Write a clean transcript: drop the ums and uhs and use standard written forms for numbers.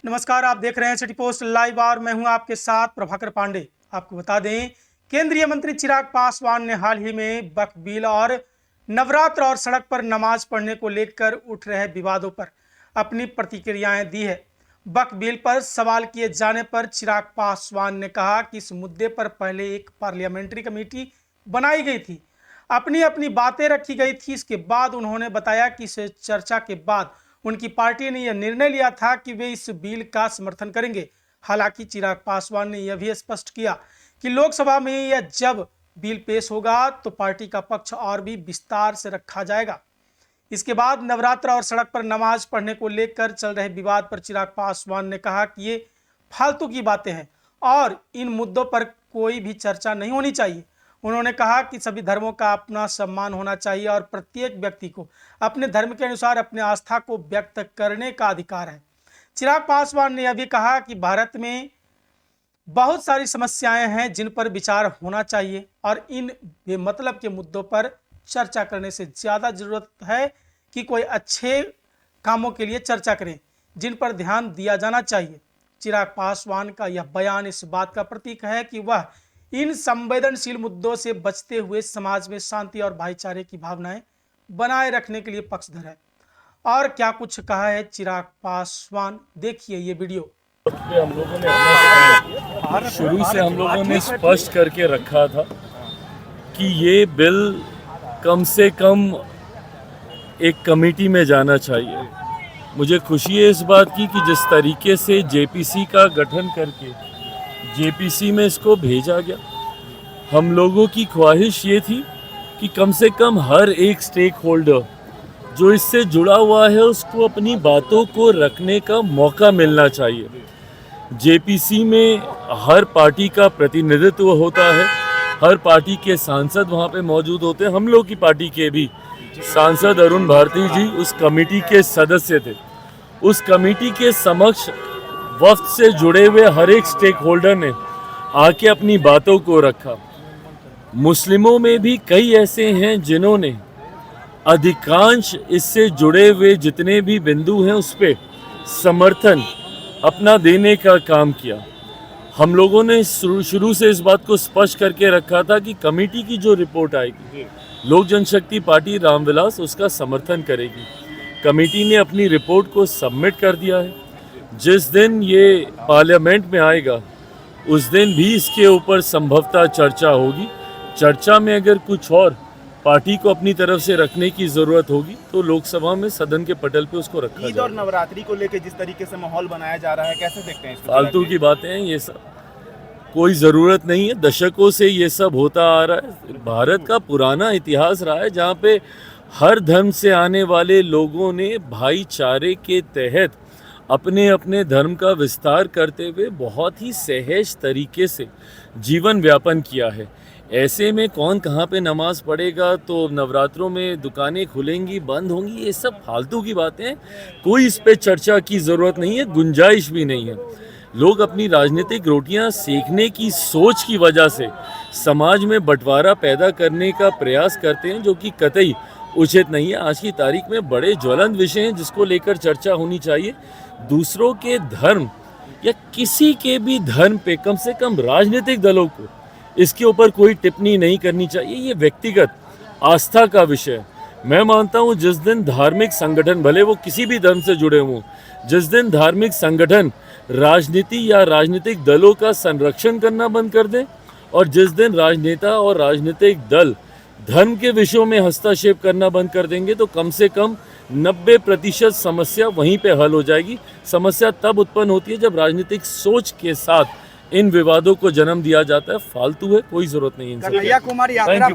नमस्कार, आप देख रहे हैं सिटी पोस्ट लाइव और मैं हूं आपके साथ प्रभाकर पांडे। आपको बता दें, केंद्रीय मंत्री चिराग पासवान ने हाल ही में वक्फ बिल और नवरात्र और सड़क पर नमाज पढ़ने को लेकर उठ रहे विवादों पर अपनी प्रतिक्रियाएं दी है। वक्फ बिल पर सवाल किए जाने पर चिराग पासवान ने कहा कि इस मुद्दे पर पहले एक पार्लियामेंट्री कमेटी बनाई गई थी, अपनी अपनी बातें रखी गई थी। इसके बाद उन्होंने बताया कि इस चर्चा के बाद उनकी पार्टी ने यह निर्णय लिया था कि वे इस बिल का समर्थन करेंगे। हालांकि चिराग पासवान ने यह भी स्पष्ट किया कि लोकसभा में यह जब बिल पेश होगा तो पार्टी का पक्ष और भी विस्तार से रखा जाएगा। इसके बाद नवरात्र और सड़क पर नमाज पढ़ने को लेकर चल रहे विवाद पर चिराग पासवान ने कहा कि ये फालतू की बातें हैं और इन मुद्दों पर कोई भी चर्चा नहीं होनी चाहिए। उन्होंने कहा कि सभी धर्मों का अपना सम्मान होना चाहिए और प्रत्येक व्यक्ति को अपने धर्म के अनुसार अपने आस्था को व्यक्त करने का अधिकार है। चिराग पासवान ने यह भी कहा कि भारत में बहुत सारी समस्याएं हैं जिन पर विचार होना चाहिए और इन बेमतलब के मुद्दों पर चर्चा करने से ज़्यादा ज़रूरत है कि कोई अच्छे कामों के लिए चर्चा करें जिन पर ध्यान दिया जाना चाहिए। चिराग पासवान का यह बयान इस बात का प्रतीक है कि वह इन संवेदनशील मुद्दों से बचते हुए समाज में शांति और भाईचारे की भावनाएं बनाए रखने के लिए पक्षधर है। और क्या कुछ कहा है चिराग पासवान, देखिए ये वीडियो। हम लोगों ने शुरू से हम लोगों ने स्पष्ट करके रखा था कि ये बिल कम से कम एक कमेटी में जाना चाहिए। मुझे खुशी है इस बात की कि जिस तरीके से जेपीसी का गठन करके जेपीसी में इसको भेजा गया, हम लोगों की ख्वाहिश ये थी कि कम से कम हर एक स्टेक होल्डर जो इससे जुड़ा हुआ है उसको अपनी बातों को रखने का मौका मिलना चाहिए। जेपीसी में हर पार्टी का प्रतिनिधित्व होता है, हर पार्टी के सांसद वहाँ पे मौजूद होते हैं। हम लोग की पार्टी के भी सांसद अरुण भारती जी उस कमेटी के सदस्य थे। उस कमेटी के समक्ष वक्त से जुड़े हुए हर एक स्टेक होल्डर ने आके अपनी बातों को रखा। मुस्लिमों में भी कई ऐसे हैं जिन्होंने अधिकांश इससे जुड़े हुए जितने भी बिंदु हैं उस पर समर्थन अपना देने का काम किया। हम लोगों ने शुरू से इस बात को स्पष्ट करके रखा था कि कमेटी की जो रिपोर्ट आएगी, लोक जनशक्ति पार्टी रामविलास उसका समर्थन करेगी। कमेटी ने अपनी रिपोर्ट को सबमिट कर दिया है। जिस दिन ये पार्लियामेंट में आएगा उस दिन भी इसके ऊपर संभवतः चर्चा होगी। चर्चा में अगर कुछ और पार्टी को अपनी तरफ से रखने की जरूरत होगी तो लोकसभा में सदन के पटल पे उसको रखा जाएगा। ईद और नवरात्रि को लेकर जिस तरीके से माहौल बनाया जा रहा है, कैसे देखते हैं? फालतू की बातें हैं ये सब, कोई ज़रूरत नहीं है। दशकों से ये सब होता आ रहा है। भारत का पुराना इतिहास रहा है जहाँ पे हर धर्म से आने वाले लोगों ने भाईचारे के तहत अपने अपने धर्म का विस्तार करते हुए बहुत ही सहज तरीके से जीवन व्यापन किया है। ऐसे में कौन कहाँ पे नमाज पढ़ेगा, तो नवरात्रों में दुकानें खुलेंगी बंद होंगी, ये सब फालतू की बातें हैं। कोई इस पे चर्चा की ज़रूरत नहीं है, गुंजाइश भी नहीं है। लोग अपनी राजनीतिक रोटियां सेकने की सोच की वजह से समाज में बंटवारा पैदा करने का प्रयास करते हैं, जो कि कतई उचित नहीं है। आज की तारीख में बड़े ज्वलंत विषय हैं जिसको लेकर चर्चा होनी चाहिए। दूसरों के धर्म या किसी के भी धर्म पे कम से कम राजनीतिक दलों को इसके ऊपर कोई टिप्पणी नहीं करनी चाहिए। ये व्यक्तिगत आस्था का विषय है। मैं मानता हूँ जिस दिन धार्मिक संगठन, भले वो किसी भी धर्म से जुड़े हों, जिस दिन धार्मिक संगठन राजनीति या राजनीतिक दलों का संरक्षण करना बंद कर दें और जिस दिन राजनेता और राजनीतिक दल धर्म के विषयों में हस्तक्षेप करना बंद कर देंगे तो कम से कम 90% समस्या वहीं पे हल हो जाएगी। समस्या तब उत्पन्न होती है जब राजनीतिक सोच के साथ इन विवादों को जन्म दिया जाता है। फालतू है, कोई जरूरत नहीं है। कन्हैया कुमार यात्रा